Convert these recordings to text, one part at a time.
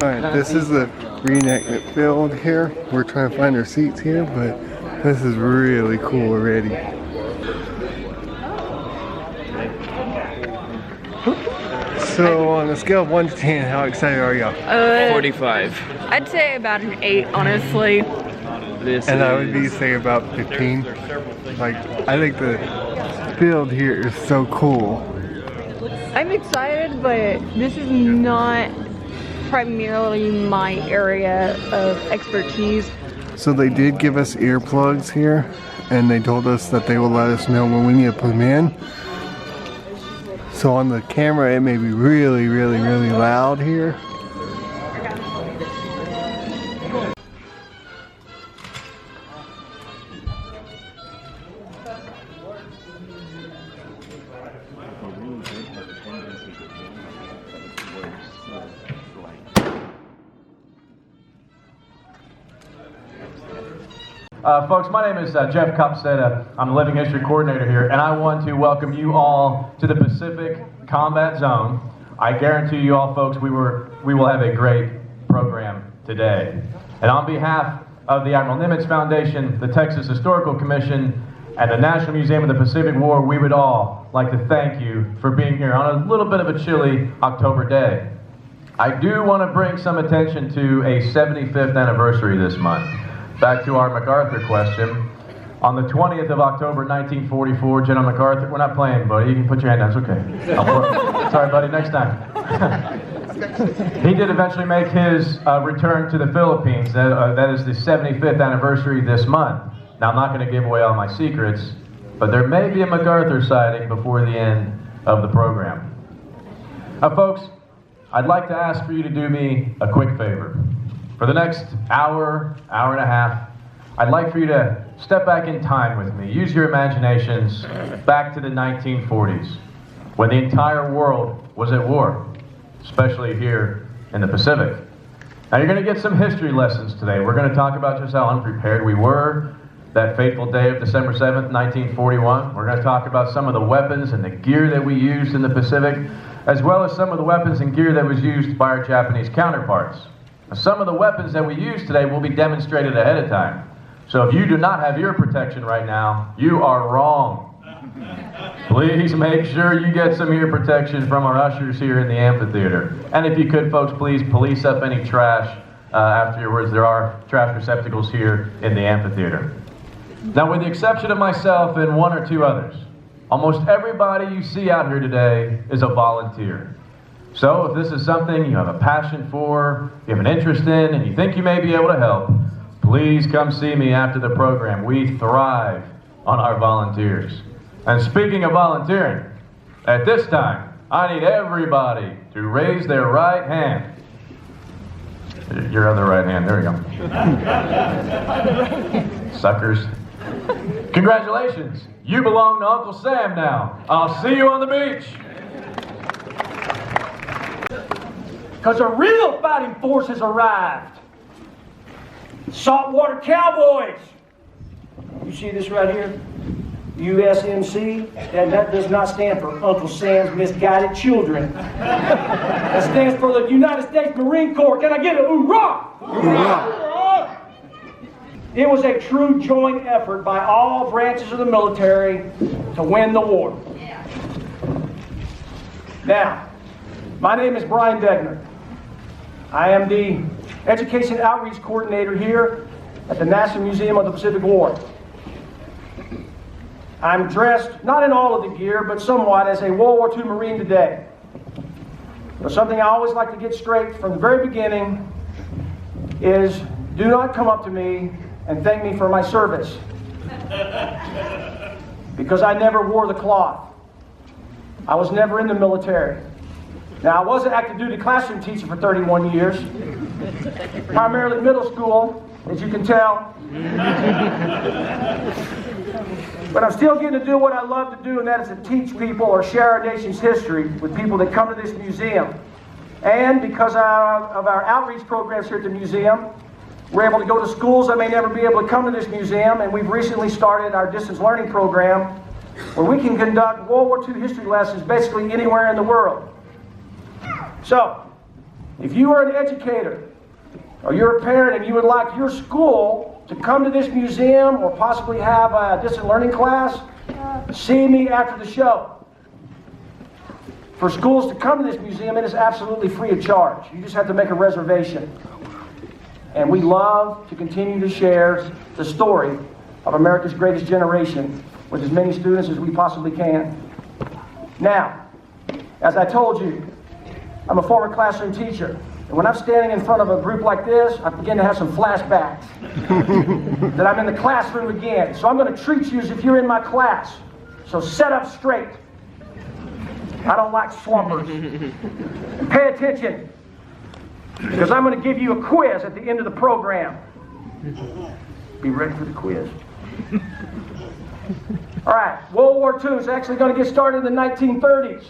Alright, this is the reenactment field here. We're trying to find our seats here, but this is really cool already. So on a scale of 1 to 10, how excited are y'all? 45. I'd say about an 8, honestly. I would be say about 15. Like, I think the field here is so cool. I'm excited, but this is not primarily my area of expertise. So they did give us earplugs here, and they told us that they will let us know when we need to put them in. So on the camera it may be really loud here. Folks, my name is Jeff Copsetta. I'm the Living History Coordinator here, and I want to welcome you all to the Pacific Combat Zone. I guarantee you all folks, we will have a great program today. And on behalf of the Admiral Nimitz Foundation, the Texas Historical Commission, and the National Museum of the Pacific War, we would all like to thank you for being here on a little bit of a chilly October day. I do want to bring some attention to a 75th anniversary this month. Back to our MacArthur question. On the 20th of October, 1944, General MacArthur, we're not playing, buddy. You can put your hand down, it's okay. Sorry, buddy, next time. He did eventually make his return to the Philippines. That is the 75th anniversary this month. Now, I'm not going to give away all my secrets, but there may be a MacArthur sighting before the end of the program. Folks, I'd like to ask for you to do me a quick favor. For the next hour and a half, I'd like for you to step back in time with me. Use your imaginations back to the 1940s, when the entire world was at war, especially here in the Pacific. Now you're going to get some history lessons today. We're going to talk about just how unprepared we were that fateful day of December 7th, 1941. We're going to talk about some of the weapons and the gear that we used in the Pacific, as well as some of the weapons and gear that was used by our Japanese counterparts. Some of the weapons that we use today will be demonstrated ahead of time. So if you do not have ear protection right now, you are wrong. Please make sure you get some ear protection from our ushers here in the amphitheater. And if you could, folks, please police up any trash afterwards. There are trash receptacles here in the amphitheater. Now, with the exception of myself and one or two others, almost everybody you see out here today is a volunteer. So if this is something you have a passion for, you have an interest in, and you think you may be able to help, please come see me after the program. We thrive on our volunteers. And speaking of volunteering, at this time, I need everybody to raise their right hand. Your other right hand, there you go. Suckers. Congratulations, you belong to Uncle Sam now. I'll see you on the beach. Because a real fighting force has arrived. Saltwater Cowboys. You see this right here? USMC. That does not stand for Uncle Sam's Misguided Children. That stands for the United States Marine Corps. Can I get a hoorah? Hoorah! It was a true joint effort by all branches of the military to win the war. Now, my name is Brian Degner. I am the Education Outreach Coordinator here at the National Museum of the Pacific War. I'm dressed, not in all of the gear, but somewhat as a World War II Marine today. But something I always like to get straight from the very beginning is, do not come up to me and thank me for my service. Because I never wore the cloth. I was never in the military. Now, I was an active duty classroom teacher for 31 years, primarily middle school, as you can tell. But I'm still getting to do what I love to do, and that is to teach people or share our nation's history with people that come to this museum. And because of our outreach programs here at the museum, we're able to go to schools that may never be able to come to this museum, and we've recently started our distance learning program where we can conduct World War II history lessons basically anywhere in the world. So, If you are an educator or you're a parent and you would like your school to come to this museum or possibly have a distant learning class, see me after the show. For schools to come to this museum, it is absolutely free of charge. You just have to make a reservation. And we love to continue to share the story of America's greatest generation with as many students as we possibly can. Now, as I told you, I'm a former classroom teacher. And when I'm standing in front of a group like this, I begin to have some flashbacks that I'm in the classroom again. So I'm going to treat you as if you're in my class. So set up straight. I don't like slumpers. And pay attention, because I'm going to give you a quiz at the end of the program. Be ready for the quiz. All right, World War II is actually going to get started in the 1930s.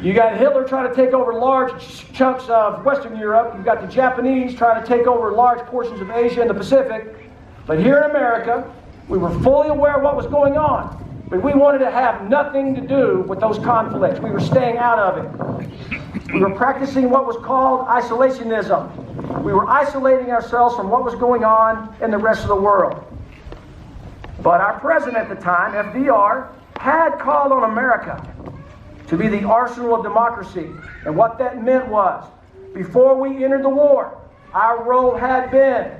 You got Hitler trying to take over large chunks of Western Europe. You've got the Japanese trying to take over large portions of Asia and the Pacific. But here in America, we were fully aware of what was going on. But we wanted to have nothing to do with those conflicts. We were staying out of it. We were practicing what was called isolationism. We were isolating ourselves from what was going on in the rest of the world. But our president at the time, FDR, had called on America to be the arsenal of democracy. And what that meant was, before we entered the war, our role had been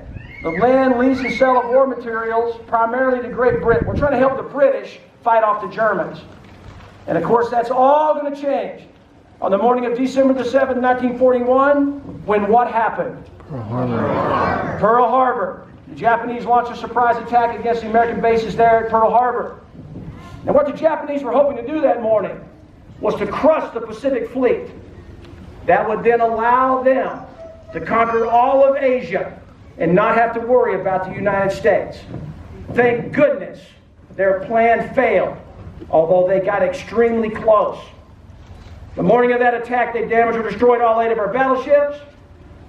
the land, lease, and sale of war materials, primarily to Great Britain. We're trying to help the British fight off the Germans. And of course, that's all going to change on the morning of December the 7th, 1941, when what happened? Pearl Harbor. Pearl Harbor. The Japanese launched a surprise attack against the American bases there at Pearl Harbor. And what the Japanese were hoping to do that morning was to crush the Pacific Fleet. That would then allow them to conquer all of Asia and not have to worry about the United States. Thank goodness their plan failed, although they got extremely close. The morning of that attack, they damaged or destroyed all 8 of our battleships,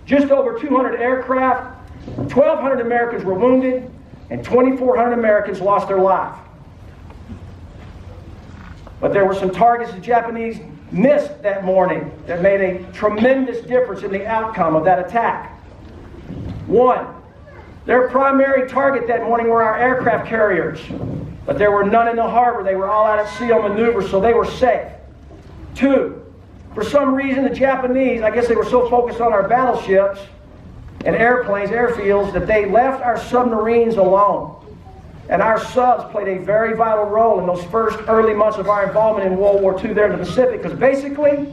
just over 200 aircraft, 1,200 Americans were wounded, and 2,400 Americans lost their life. But there were some targets the Japanese missed that morning that made a tremendous difference in the outcome of that attack. One, their primary target that morning were our aircraft carriers, but there were none in the harbor. They were all out at sea on maneuver, so they were safe. Two, for some reason the Japanese, I guess they were so focused on our battleships and airplanes, airfields, that they left our submarines alone. And our subs played a very vital role in those first early months of our involvement in World War II there in the Pacific, because basically,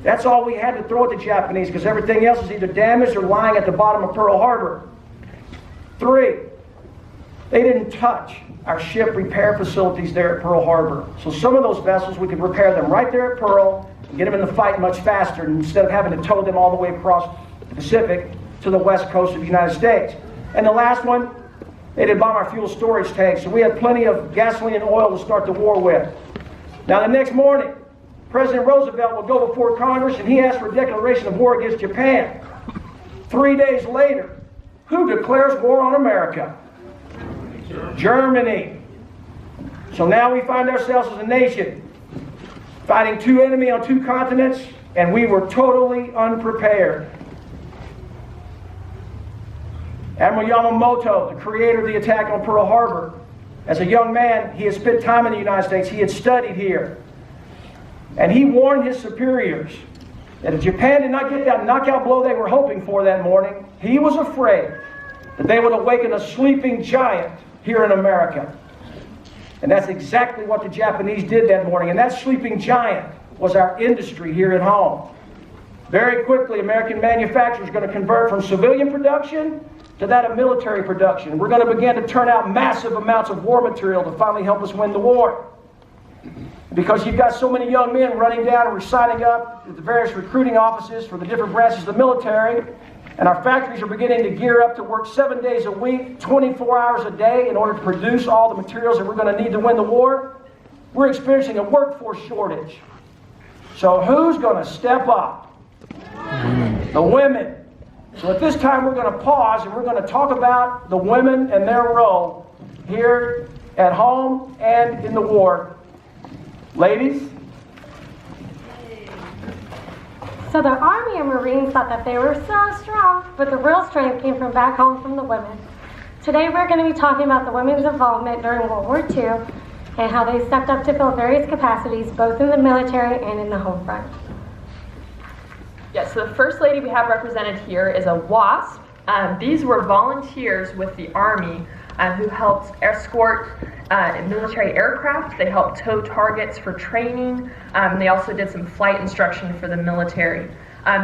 that's all we had to throw at the Japanese, because everything else is either damaged or lying at the bottom of Pearl Harbor. Three, they didn't touch our ship repair facilities there at Pearl Harbor. So some of those vessels, we could repair them right there at Pearl and get them in the fight much faster instead of having to tow them all the way across the Pacific to the west coast of the United States. And the last one, they didn't bomb our fuel storage tanks, so we had plenty of gasoline and oil to start the war with. Now the next morning, President Roosevelt will go before Congress and he asked for a declaration of war against Japan. 3 days later, who declares war on America? Germany. So now we find ourselves as a nation fighting two enemies on two continents, and we were totally unprepared. Admiral Yamamoto, the creator of the attack on Pearl Harbor, as a young man, he had spent time in the United States. He had studied here. And he warned his superiors that if Japan did not get that knockout blow they were hoping for that morning, he was afraid that they would awaken a sleeping giant here in America. And that's exactly what the Japanese did that morning. And that sleeping giant was our industry here at home. Very quickly, American manufacturers are going to convert from civilian production to that of military production. We're going to begin to turn out massive amounts of war material to finally help us win the war. Because you've got so many young men running down and we're signing up at the various recruiting offices for the different branches of the military, and our factories are beginning to gear up to work 7 days a week, 24 hours a day in order to produce all the materials that we're going to need to win the war. We're experiencing a workforce shortage. So who's going to step up? The women. So at this time we're going to pause and we're going to talk about the women and their role here at home and in the war. Ladies? So the Army and Marines thought that they were so strong, but the real strength came from back home from the women. Today we're going to be talking about the women's involvement during World War II and how they stepped up to fill various capacities both in the military and in the home front. Yes, so the first lady we have represented here is a WASP. These were volunteers with the Army who helped escort military aircraft. They helped tow targets for training. They also did some flight instruction for the military.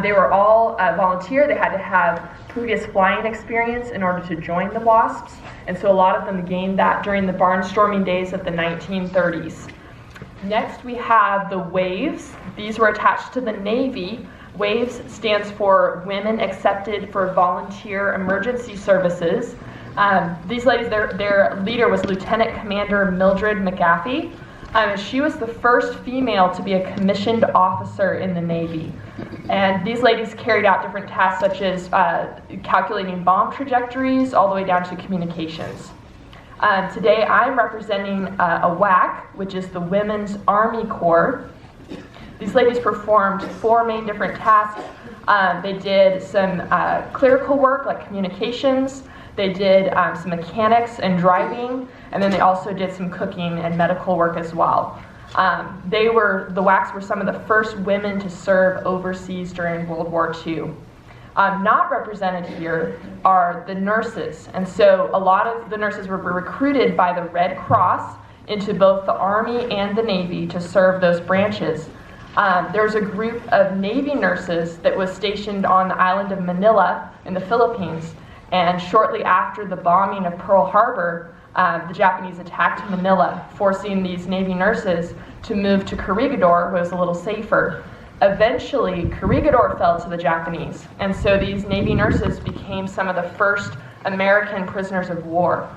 They were all volunteer. They had to have previous flying experience in order to join the WASPs, and so a lot of them gained that during the barnstorming days of the 1930s. Next, we have the WAVES. These were attached to the Navy. WAVES stands for Women Accepted for Volunteer Emergency Services. These ladies, their leader was Lieutenant Commander Mildred McAfee. She was the first female to be a commissioned officer in the Navy. And these ladies carried out different tasks such as calculating bomb trajectories all the way down to communications. Today I'm representing a WAC, which is the Women's Army Corps. These ladies performed 4 main different tasks. They did some clerical work like communications. They did some mechanics and driving, and then they also did some cooking and medical work as well. The WACs were some of the first women to serve overseas during World War II. Not represented here are the nurses, and so a lot of the nurses were recruited by the Red Cross into both the Army and the Navy to serve those branches. There's a group of Navy nurses that was stationed on the island of Manila in the Philippines, and shortly after the bombing of Pearl Harbor, the Japanese attacked Manila, forcing these Navy nurses to move to Corregidor, where it was a little safer. Eventually, Corregidor fell to the Japanese, and so these Navy nurses became some of the first American prisoners of war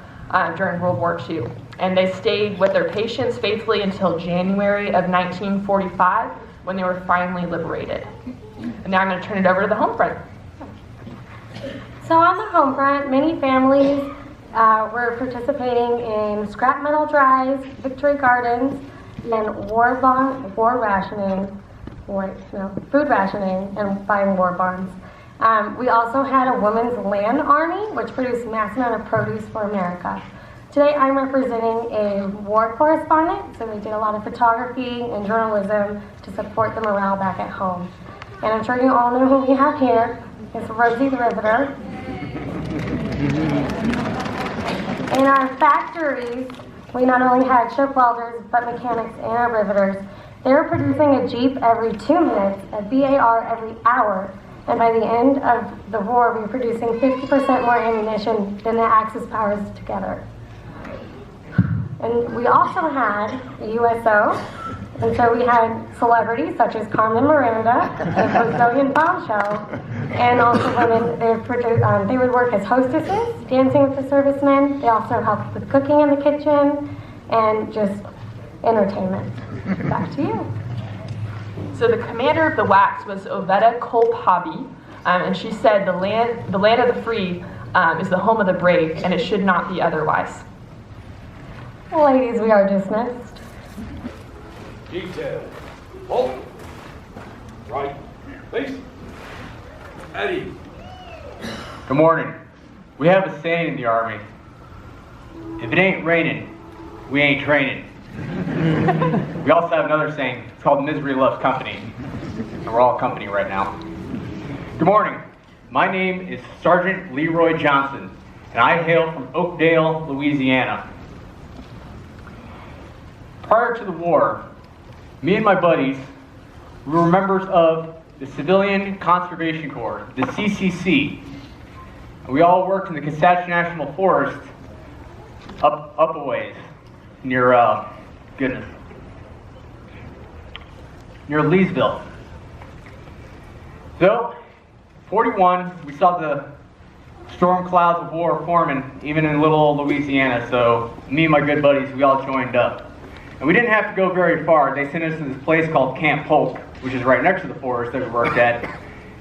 during World War II. And they stayed with their patients faithfully until January of 1945, when they were finally liberated. And now I'm going to turn it over to the home front. So on the home front, many families were participating in scrap metal drives, victory gardens, and food rationing and buying war bonds. We also had a women's land army, which produced mass amount of produce for America. Today I'm representing a war correspondent, so we did a lot of photography and journalism to support the morale back at home. And I'm sure you all know who we have here. It's Rosie the Riveter. In our factories, we not only had ship welders, but mechanics and our riveters. They were producing a Jeep every 2 minutes, a VAR every hour, and by the end of the war, we were producing 50% more ammunition than the Axis powers together. And we also had a USO, and so we had celebrities such as Carmen Miranda, the Brazilian bombshell, and also women. They would work as hostesses, dancing with the servicemen. They also helped with cooking in the kitchen and just entertainment. Back to you. So the commander of the WACs was Oveta Kolpabi, and she said the land of the free is the home of the brave, and it should not be otherwise. Ladies, we are dismissed. Detail. Halt. Right. Please. Eddie. Good morning. We have a saying in the Army. If it ain't raining, we ain't training. We also have another saying. It's called misery loves company. And we're all company right now. Good morning. My name is Sergeant Leroy Johnson, and I hail from Oakdale, Louisiana. Prior to the war, me and my buddies, we were members of the Civilian Conservation Corps, the CCC. And we all worked in the Kisatchie National Forest up a ways, near Leesville. So, 41, we saw the storm clouds of war forming, even in little old Louisiana, so me and my good buddies, we all joined up. And we didn't have to go very far. They sent us to this place called Camp Polk, which is right next to the forest that we worked at.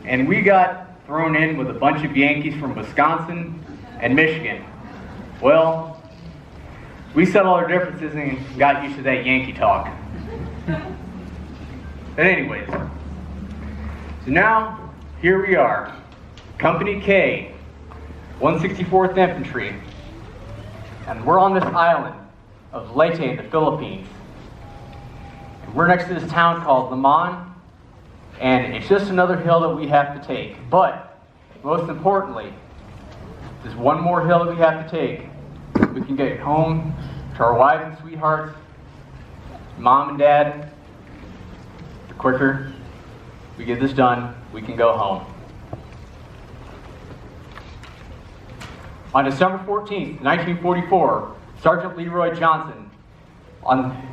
And we got thrown in with a bunch of Yankees from Wisconsin and Michigan. Well, we settled our differences and got used to that Yankee talk. But anyways, So now, here we are, Company K, 164th Infantry, and we're on this island of Leyte in the Philippines. And we're next to this town called Limon, and it's just another hill that we have to take. But, most importantly, there's one more hill that we have to take. We can get home to our wives and sweethearts, mom and dad. The quicker we get this done, we can go home. On December 14th, 1944, Sergeant Leroy Johnson,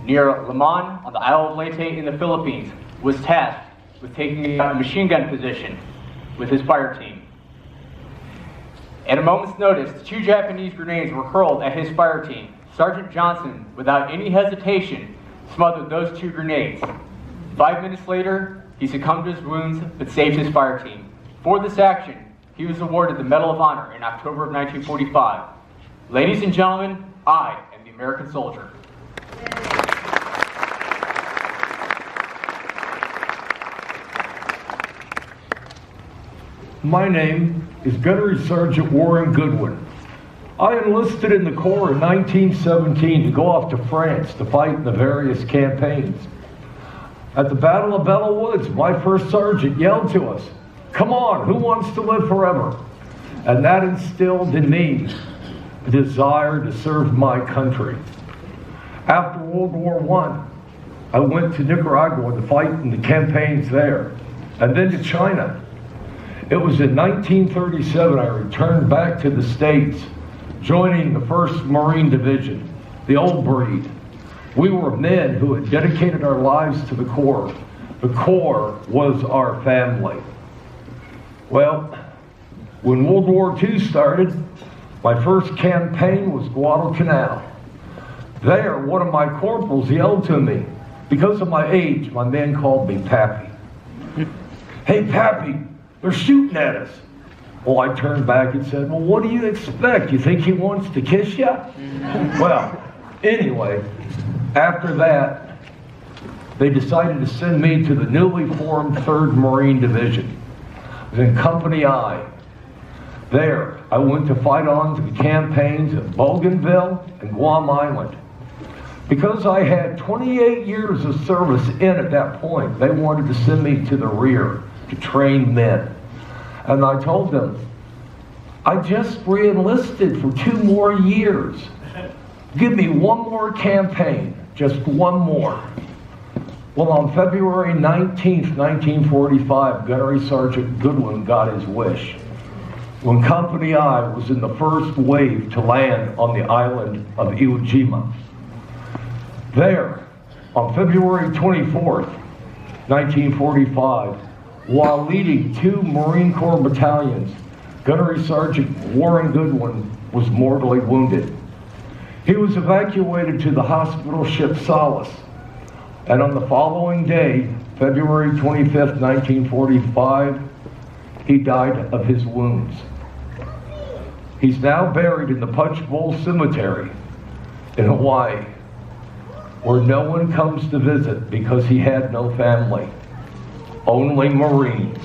near Limon on the Isle of Leyte in the Philippines, was tasked with taking a machine gun position with his fire team. At a moment's notice, 2 Japanese grenades were hurled at his fire team. Sergeant Johnson, without any hesitation, smothered those 2 grenades. 5 minutes later, he succumbed to his wounds but saved his fire team. For this action, he was awarded the Medal of Honor in October of 1945. Ladies and gentlemen, I am the American soldier. My name is Gunnery Sergeant Warren Goodwin. I enlisted in the Corps in 1917 to go off to France to fight in the various campaigns. At the Battle of Belleau Woods, my first sergeant yelled to us, "Come on, who wants to live forever?" And that instilled in me a desire to serve my country. After World War I went to Nicaragua to fight in the campaigns there, and then to China. It was in 1937 I returned back to the States, joining the 1st Marine Division, the old breed. We were men who had dedicated our lives to the Corps. The Corps was our family. Well, when World War II started, my first campaign was Guadalcanal. There, one of my corporals yelled to me. Because of my age, my men called me Pappy. "Hey, Pappy, they're shooting at us." Well, I turned back and said, "Well, what do you expect? You think he wants to kiss you?" Well, anyway, after that, they decided to send me to the newly formed 3rd Marine Division. I was in Company I. There, I went to fight on to the campaigns of Bougainville and Guam Island. Because I had 28 years of service in at that point, they wanted to send me to the rear to train men. And I told them, I just re-enlisted for 2 more years. Give me one more campaign, just one more. Well, on February 19th, 1945, Gunnery Sergeant Goodwin got his wish. When Company I was in the first wave to land on the island of Iwo Jima. There, on February 24th, 1945, while leading 2 Marine Corps battalions, Gunnery Sergeant Warren Goodwin was mortally wounded. He was evacuated to the hospital ship Solace, and on the following day, February 25th, 1945, he died of his wounds. He's now buried in the Punch Bowl Cemetery in Hawaii, where no one comes to visit because he had no family. Only Marines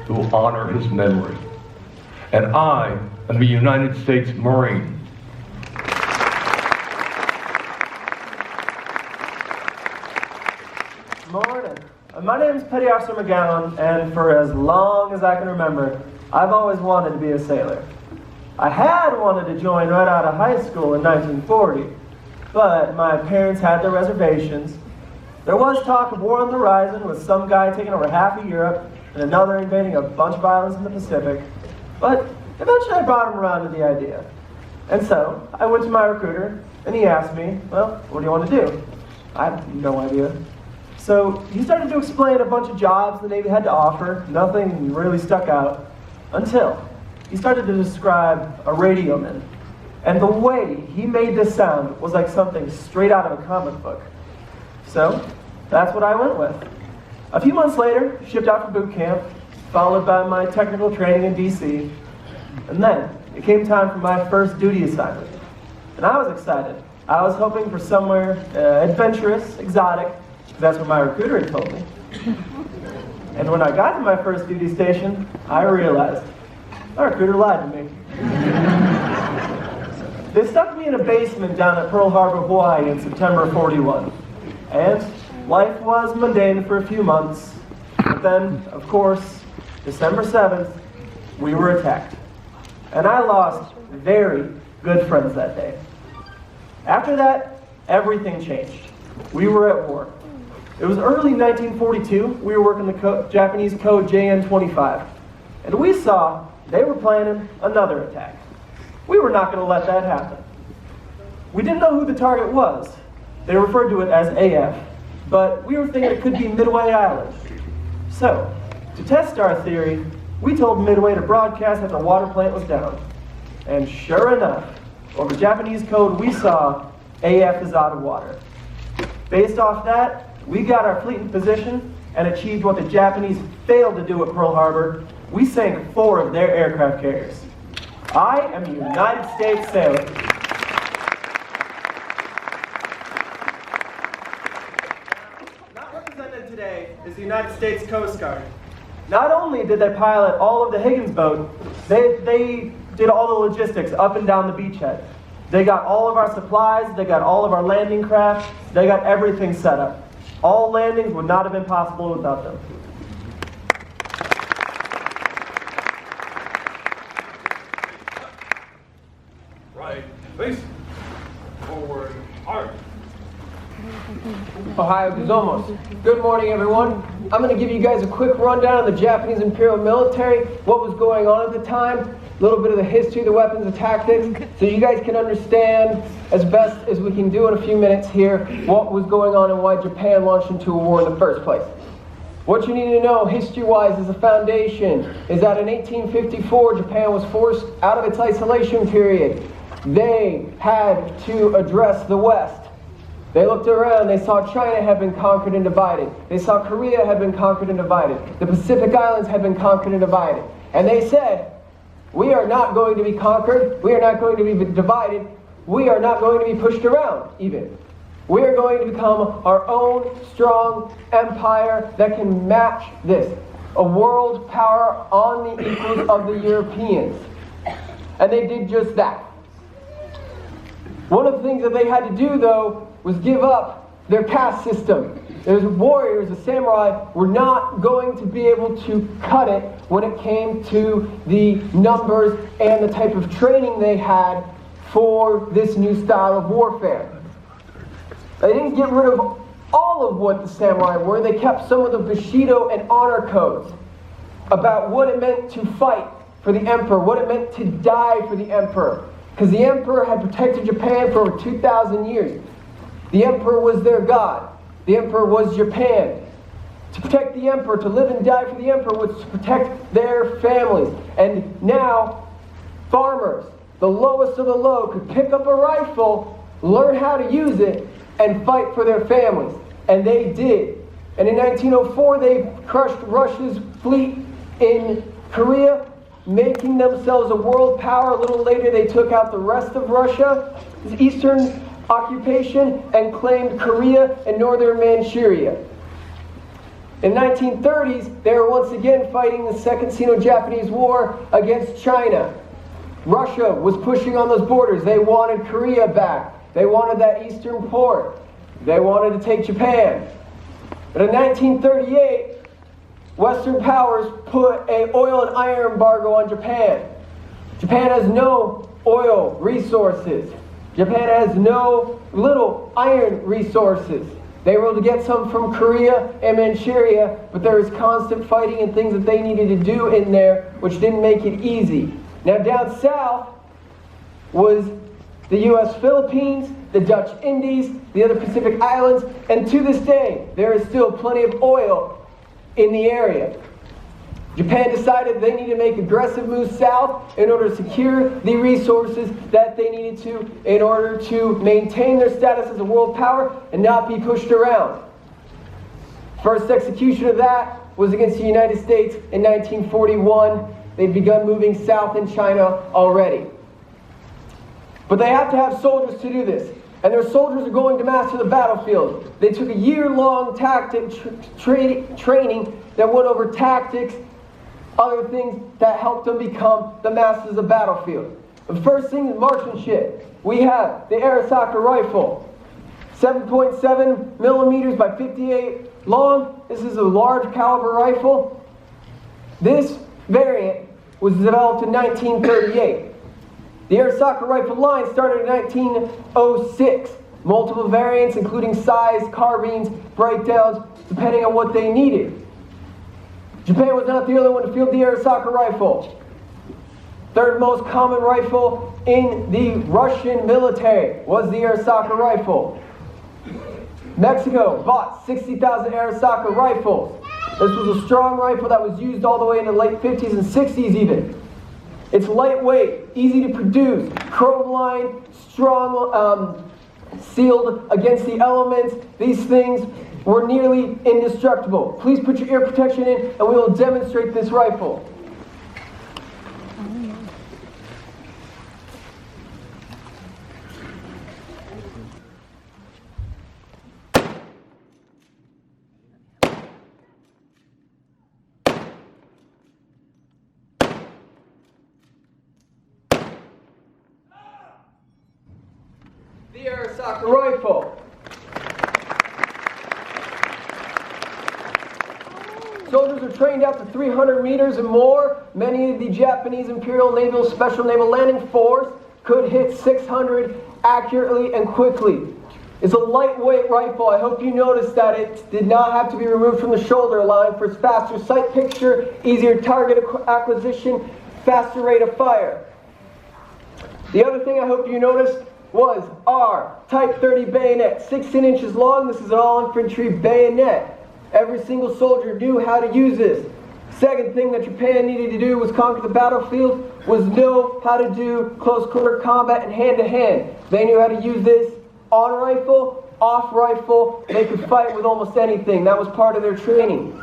who honor his memory. And I am a United States Marine. Morning. My name is Petty Officer McGowan, and for as long as I can remember, I've always wanted to be a sailor. I had wanted to join right out of high school in 1940, but my parents had their reservations. There was talk of war on the horizon, with some guy taking over half of Europe and another invading a bunch of islands in the Pacific, but eventually I brought him around to the idea. And so I went to my recruiter, and he asked me, well, what do you want to do? I had no idea. So he started to explain a bunch of jobs the Navy had to offer. Nothing really stuck out until he started to describe a radioman. And the way he made this sound was like something straight out of a comic book. So that's what I went with. A few months later, shipped out for boot camp, followed by my technical training in DC. And then it came time for my first duty assignment. And I was excited. I was hoping for somewhere adventurous, exotic, because that's what my recruiter had told me. And when I got to my first duty station, I realized our recruiter lied to me. They stuck me in a basement down at Pearl Harbor, Hawaii in September of '41. And life was mundane for a few months. But then, of course, December 7th, we were attacked. And I lost very good friends that day. After that, everything changed. We were at war. It was early 1942. We were working the Japanese code JN-25. And we saw they were planning another attack. We were not going to let that happen. We didn't know who the target was. They referred to it as AF, but we were thinking it could be Midway Island. So, to test our theory, we told Midway to broadcast that the water plant was down. And sure enough, over Japanese code, we saw AF is out of water. Based off that, we got our fleet in position and achieved what the Japanese failed to do at Pearl Harbor. We sank 4 of their aircraft carriers. I am a United States sailor. Not represented today is the United States Coast Guard. Not only did they pilot all of the Higgins boat, they did all the logistics up and down the beachhead. They got all of our supplies, they got all of our landing craft, they got everything set up. All landings would not have been possible without them. Right, face forward, hard. Ohio Gazomos. Good morning, everyone. I'm going to give you guys a quick rundown of the Japanese Imperial Military, what was going on at the time, a little bit of the history, the weapons, the tactics, so you guys can understand as best as we can do in a few minutes here what was going on and why Japan launched into a war in the first place. What you need to know history-wise as a foundation is that in 1854, Japan was forced out of its isolation period. They had to address the West. They looked around, they saw China had been conquered and divided. They saw Korea had been conquered and divided. The Pacific Islands had been conquered and divided. And they said, we are not going to be conquered, we are not going to be divided, we are not going to be pushed around even. We are going to become our own strong empire that can match this. A world power on the equals of the Europeans. And they did just that. One of the things that they had to do, though, was give up their caste system. Those warriors, the samurai, were not going to be able to cut it when it came to the numbers and the type of training they had for this new style of warfare. They didn't get rid of all of what the samurai were. They kept some of the Bushido and honor codes about what it meant to fight for the emperor, what it meant to die for the emperor. Because the emperor had protected Japan for over 2,000 years. The emperor was their god. The emperor was Japan. To protect the emperor, to live and die for the emperor, was to protect their families. And now, farmers, the lowest of the low, could pick up a rifle, learn how to use it, and fight for their families. And they did. And in 1904, they crushed Russia's fleet in Korea, making themselves a world power. A little later, they took out the rest of Russia, Eastern occupation, and claimed Korea and northern Manchuria. In the 1930s, they were once again fighting the Second Sino-Japanese War against China. Russia was pushing on those borders. They wanted Korea back. They wanted that eastern port. They wanted to take Japan. But in 1938, Western powers put an oil and iron embargo on Japan. Japan has no oil resources. Japan has no little iron resources. They were able to get some from Korea and Manchuria, but there was constant fighting and things that they needed to do in there, which didn't make it easy. Now down south was the U.S. Philippines, the Dutch Indies, the other Pacific Islands, and to this day, there is still plenty of oil in the area. Japan decided they needed to make aggressive moves south in order to secure the resources that they needed to in order to maintain their status as a world power and not be pushed around. First execution of that was against the United States in 1941. They'd begun moving south in China already. But they have to have soldiers to do this. and their soldiers are going to master the battlefield. They took a year-long tactic training that went over tactics, other things that helped them become the masters of the battlefield. The first thing is marksmanship. We have the Arisaka rifle, 7.7 millimeters by 58 long. This is a large caliber rifle. This variant was developed in 1938. The Arisaka rifle line started in 1906. Multiple variants, including size, carbines, breakdowns, depending on what they needed. Japan was not the only one to field the Arisaka rifle. Third most common rifle in the Russian military was the Arisaka rifle. Mexico bought 60,000 Arisaka rifles. This was a strong rifle that was used all the way into the late 50s and 60s even. It's lightweight, easy to produce, chrome line, strong, sealed against the elements. These things were nearly indestructible. Please put your ear protection in and we will demonstrate this rifle. The Arisaka rifle. Soldiers are trained out to 300 meters and more. Many of the Japanese Imperial Naval Special Naval Landing Force could hit 600 accurately and quickly. It's a lightweight rifle. I hope you noticed that it did not have to be removed from the shoulder line for its faster sight picture, easier target acquisition, faster rate of fire. The other thing I hope you noticed was our Type 30 bayonet, 16 inches long. This is an all-infantry bayonet. Every single soldier knew how to use this. Second thing that Japan needed to do was conquer the battlefield, was know how to do close quarter combat and hand-to-hand. They knew how to use this on rifle, off rifle. They could fight with almost anything. That was part of their training.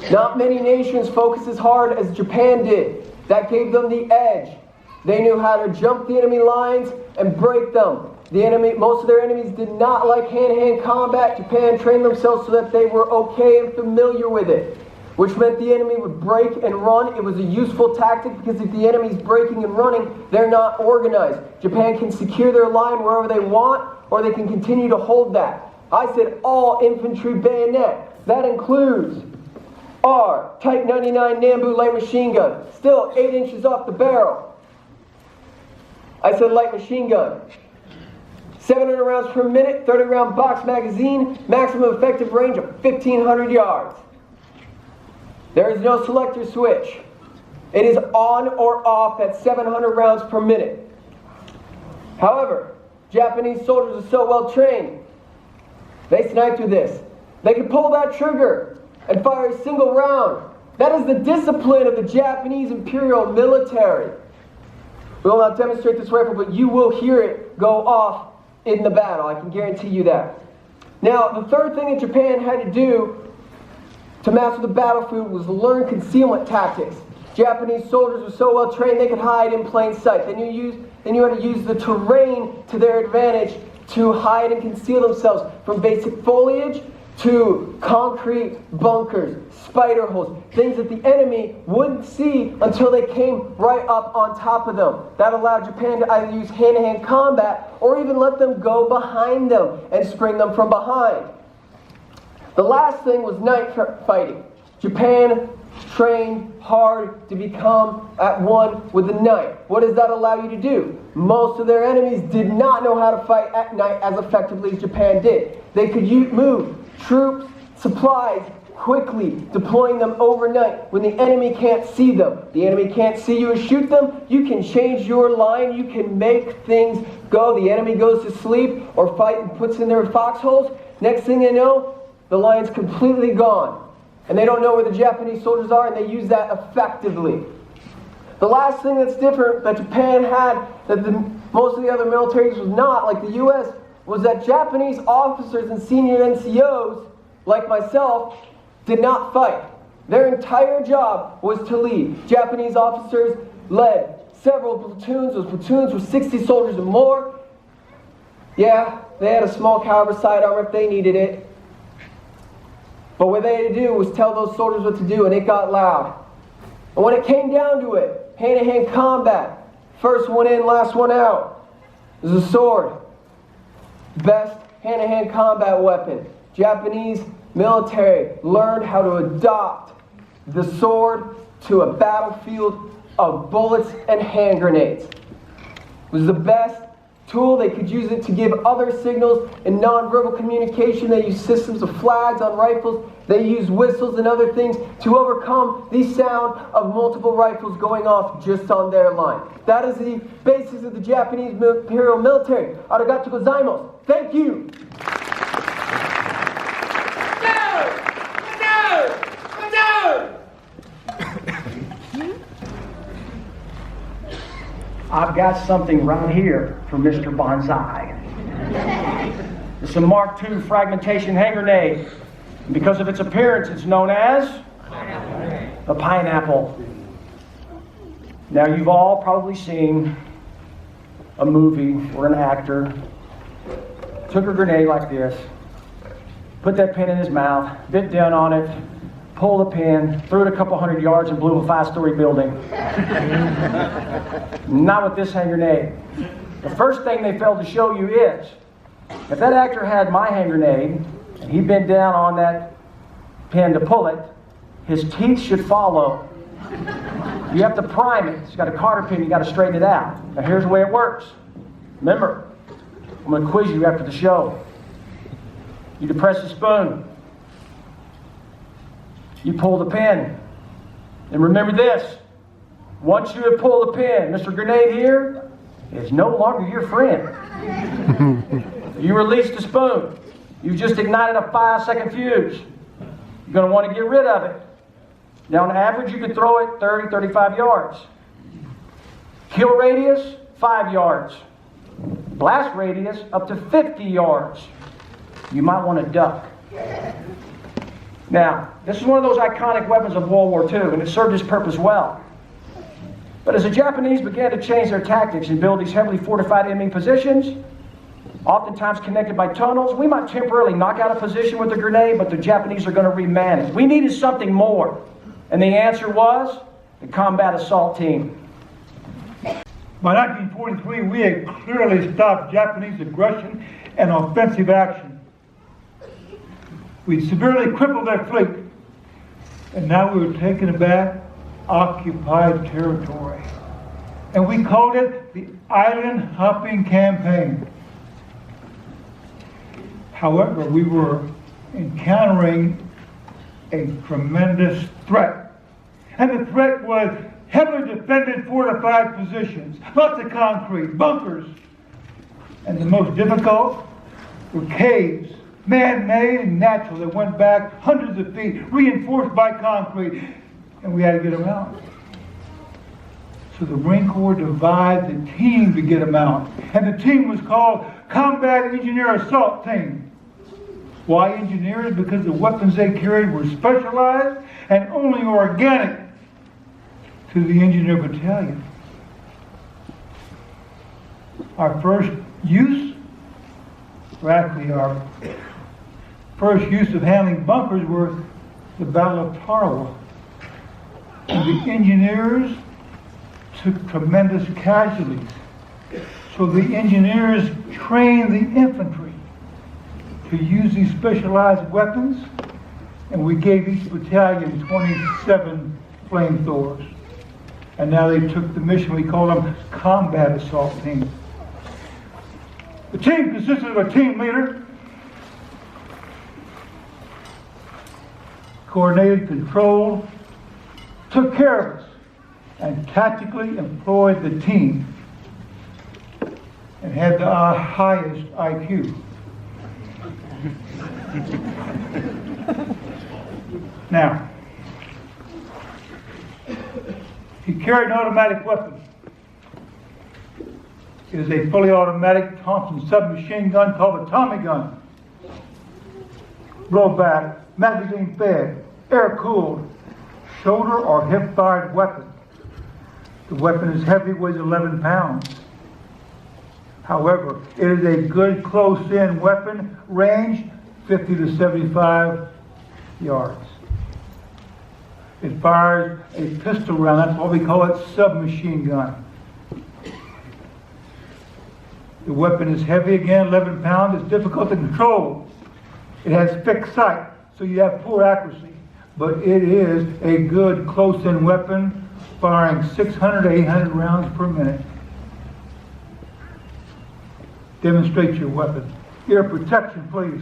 Not many nations focused as hard as Japan did. That gave them the edge. They knew how to jump the enemy lines and break them. Most of their enemies did not like hand-to-hand combat. Japan trained themselves so that they were okay and familiar with it, which meant the enemy would break and run. It was a useful tactic because if the enemy's breaking and running, they're not organized. Japan can secure their line wherever they want, or they can continue to hold that. I said all infantry bayonet. That includes our Type 99 Nambu light machine gun, still 8 inches off the barrel. I said light machine gun. 700 rounds per minute, 30 round box magazine, maximum effective range of 1,500 yards. There is no selector switch. It is on or off at 700 rounds per minute. However, Japanese soldiers are so well trained, they sniped with this. They could pull that trigger and fire a single round. That is the discipline of the Japanese Imperial military. We will not demonstrate this rifle, but you will hear it go off in the battle. I can guarantee you that. Now, the third thing that Japan had to do to master the battlefield was learn concealment tactics. Japanese soldiers were so well trained they could hide in plain sight. They knew how to use the terrain to their advantage to hide and conceal themselves, from basic foliage to concrete bunkers, spider holes, things that the enemy wouldn't see until they came right up on top of them. That allowed Japan to either use hand-to-hand combat or even let them go behind them and spring them from behind. The last thing was night fighting. Japan trained hard to become at one with the night. What does that allow you to do? Most of their enemies did not know how to fight at night as effectively as Japan did. They could move troops, supplies, quickly, deploying them overnight when the enemy can't see them. The enemy can't see you and shoot them. You can change your line. You can make things go. The enemy goes to sleep or fight and puts in their foxholes. Next thing they know, the line's completely gone. And they don't know where the Japanese soldiers are, and they use that effectively. The last thing that's different that Japan had that most of the other militaries was not, like the U.S., was that Japanese officers and senior NCOs, like myself, did not fight. Their entire job was to lead. Japanese officers led several platoons. Those platoons were 60 soldiers or more. Yeah, they had a small caliber sidearm if they needed it. But what they had to do was tell those soldiers what to do, and it got loud. And when it came down to it, hand-to-hand combat, first one in, last one out, is a sword. Best hand-to-hand combat weapon. Japanese military learned how to adopt the sword to a battlefield of bullets and hand grenades. It was the best tool. They could use it to give other signals in nonverbal communication. They used systems of flags on rifles. They used whistles and other things to overcome the sound of multiple rifles going off just on their line. That is the basis of the Japanese Imperial Military. Arigatou gozaimasu. Thank you. I've got something right here for Mr. Bonsai. It's a Mark II fragmentation hand grenade. And because of its appearance, it's known as a pineapple. Now, you've all probably seen a movie where an actor took a grenade like this, put that pin in his mouth, bit down on it, pulled the pin, threw it a couple hundred yards, and blew a 5-story building. Not with this hand grenade. The first thing they failed to show you is, if that actor had my hand grenade, and he bent down on that pin to pull it, his teeth should follow. You have to prime it. It's got a cotter pin, you got to straighten it out. Now here's the way it works. Remember, I'm going to quiz you after the show. You depress the spoon. You pull the pin. And remember this, once you have pulled the pin, Mr. Grenade here is no longer your friend. You release the spoon. You just ignited a 5-second fuse. You're going to want to get rid of it. Now on average, you can throw it 30, 35 yards. Kill radius, 5 yards. Blast radius, up to 50 yards. You might want to duck. Now, this is one of those iconic weapons of World War II, and it served its purpose well. But as the Japanese began to change their tactics and build these heavily fortified enemy positions, oftentimes connected by tunnels, we might temporarily knock out a position with a grenade, but the Japanese are going to reman it. We needed something more. And the answer was the combat assault team. By 1943, we had clearly stopped Japanese aggression and offensive action. We'd severely crippled their fleet, and now we were taking back occupied territory. And we called it the Island Hopping Campaign. However, we were encountering a tremendous threat. And the threat was heavily defended fortified positions, lots of concrete, bunkers. And the most difficult were caves, man-made and natural, that went back hundreds of feet, reinforced by concrete, and we had to get them out. So the Marine Corps divided the team to get them out, and the team was called Combat Engineer Assault Team. Why engineers? Because the weapons they carried were specialized and only organic to the Engineer Battalion. Our first use, or actually our first use of handling bunkers, were the Battle of Tarawa. And the engineers took tremendous casualties. So the engineers trained the infantry to use these specialized weapons, and we gave each battalion 27 flamethrowers. And now they took the mission, we call them Combat Assault Team. The team consisted of a team leader, coordinated, controlled, took care of us, and tactically employed the team, and had the highest IQ. Now, he carried an automatic weapon. It is a fully automatic Thompson submachine gun called a Tommy gun. Blowback, magazine fed, air cooled, shoulder or hip fired weapon. The weapon is heavy, weighs 11 pounds. However, it is a good close-in weapon, range 50 to 75 yards. It fires a pistol round, that's why we call it submachine gun. The weapon is heavy again, 11 pounds, it's difficult to control. It has fixed sight, so you have poor accuracy, but it is a good close-in weapon, firing 600 to 800 rounds per minute. Demonstrate your weapon. Ear protection, please.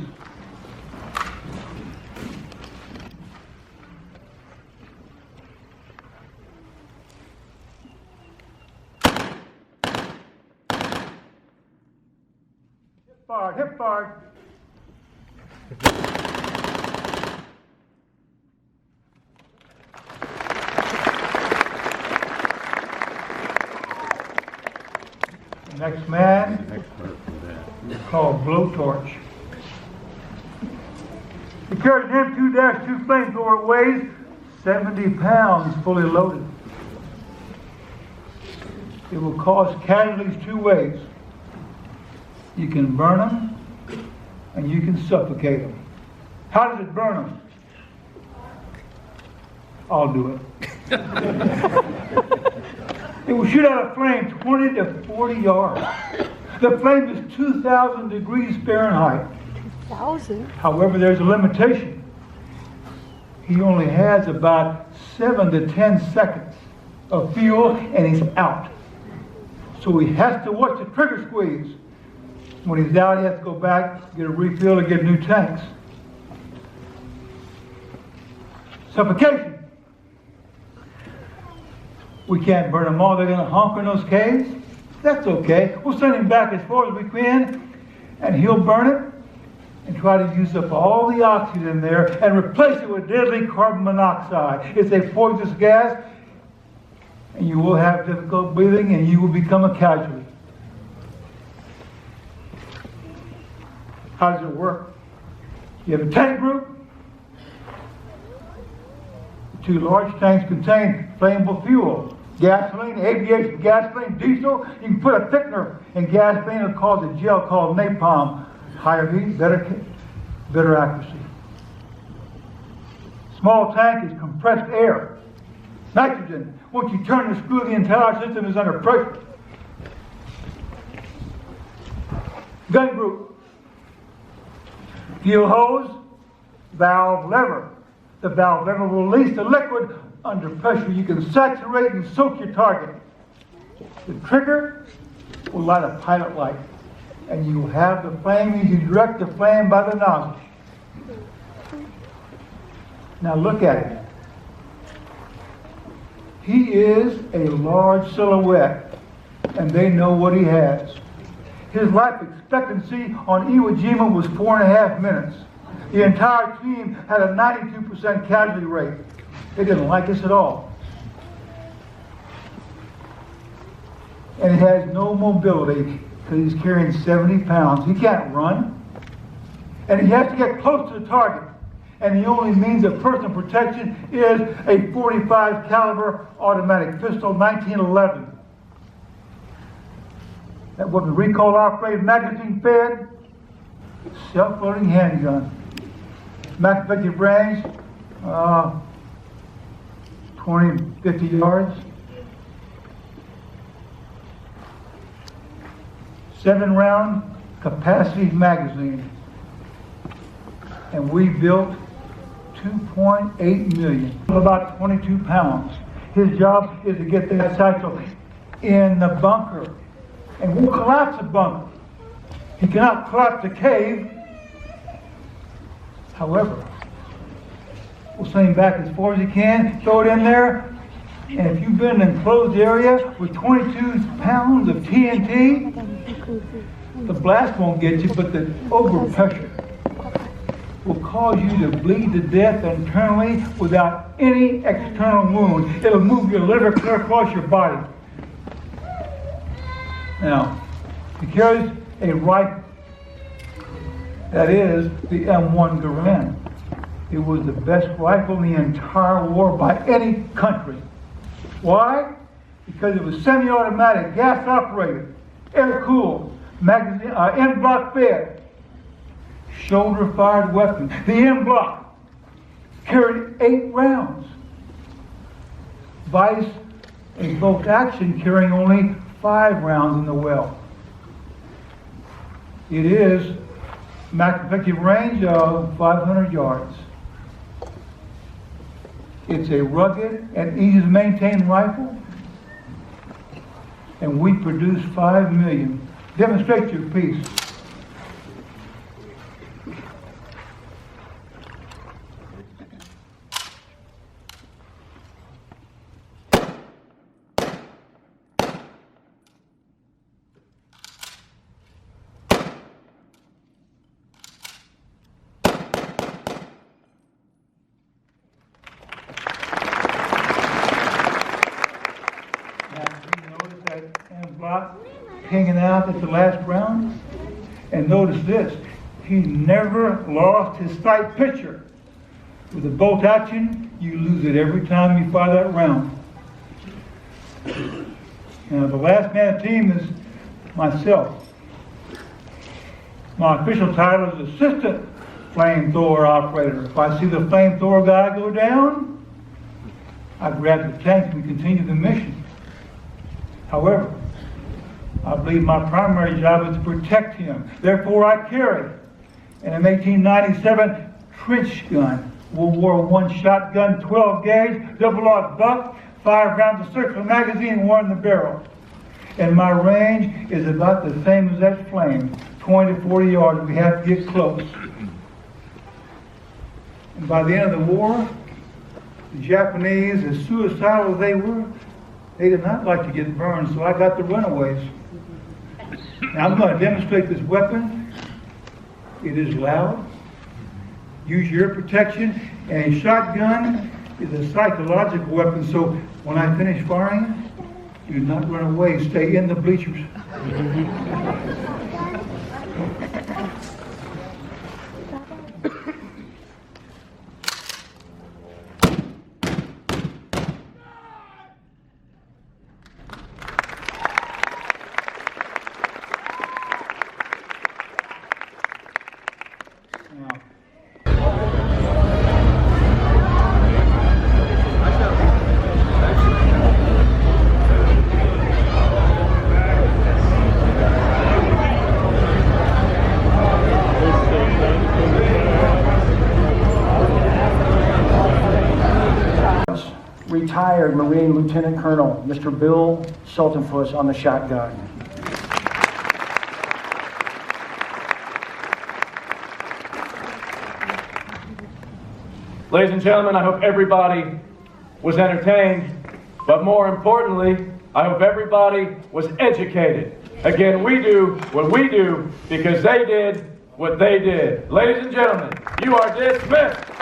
Hip fired. Next man is called blowtorch. He carries an M2-2 flamethrower. It weighs 70 pounds fully loaded. It will cause casualties two ways. You can burn them, and you can suffocate them. How does it burn them? I'll do it. It will shoot out a flame 20 to 40 yards. The flame is 2,000 degrees Fahrenheit. 2,000? However, there's a limitation. He only has about 7 to 10 seconds of fuel, and he's out. So he has to watch the trigger squeeze. When he's out, he has to go back, get a refill, and get new tanks. Suffocation. We can't burn them all. They're going to honk in those caves. That's okay. We'll send him back as far as we can, and he'll burn it and try to use up all the oxygen there and replace it with deadly carbon monoxide. It's a poisonous gas, and you will have difficult breathing, and you will become a casualty. How does it work? You have a tank group. The two large tanks contain flammable fuel, gasoline, aviation gasoline, diesel. You can put a thickener in gasoline. It'll cause a gel called napalm. Higher heat, better accuracy. Small tank is compressed air. Nitrogen. Once you turn the screw, the entire system is under pressure. Gun group. Fuel hose, valve lever. The valve lever will release the liquid under pressure. You can saturate and soak your target. The trigger will light a pilot light, and you have the flame. You direct the flame by the nozzle. Now look at it. He is a large silhouette, and they know what he has. His life expectancy on Iwo Jima was 4.5 minutes. The entire team had a 92% casualty rate. They didn't like us at all. And he has no mobility because he's carrying 70 pounds. He can't run. And he has to get close to the target. And the only means of personal protection is a .45 caliber automatic pistol, 1911. That was a recoil operated, magazine fed, self-loading handgun. Max effective range, 20, 50 yards. 7-round capacity magazine. And we built 2.8 million, about 22 pounds. His job is to get that satchel in the bunker. And we'll collapse the bunker. He cannot collapse the cave. However, we'll send him back as far as he can, throw it in there, and if you've been in an enclosed area with 22 pounds of TNT, the blast won't get you, but the overpressure will cause you to bleed to death internally without any external wound. It'll move your liver clear across your body. Now, he carries a rifle. That is the M1 Garand. It was the best rifle in the entire war by any country. Why? Because it was semi-automatic, gas-operated, air-cooled, magazine, M-block fed, shoulder-fired weapon. The M-block carried 8 rounds. Vice, a bolt action carrying only 5 rounds in the well. It is max effective range of 500 yards. It's a rugged and easy to maintain rifle, and we produce 5 million. Demonstrate your piece. Hanging out at the last round, and notice this, he never lost his sight picture. With a bolt action, you lose it every time you fire that round. Now the last man of the team is myself. My official title is Assistant Flamethrower Operator. If I see the flamethrower guy go down, I grab the tank and continue the mission. However, I believe my primary job is to protect him. Therefore, I carry an M1897 trench gun, World War I shotgun, 12 gauge, double-aught buck, 5 rounds of circular magazine, 1 in the barrel. And my range is about the same as that flame, 20 to 40 yards. We have to get close. And by the end of the war, the Japanese, as suicidal as they were, they did not like to get burned, so I got the runaways. Now I'm going to demonstrate this weapon. It is loud. Use your protection. And a shotgun is a psychological weapon, so when I finish firing, do not run away. Stay in the bleachers. Retired Marine Lieutenant Colonel Mr. Bill Sultanfuss on the shotgun. Ladies and gentlemen, I hope everybody was entertained, but more importantly, I hope everybody was educated. Again, we do what we do because they did what they did. Ladies and gentlemen, you are dismissed.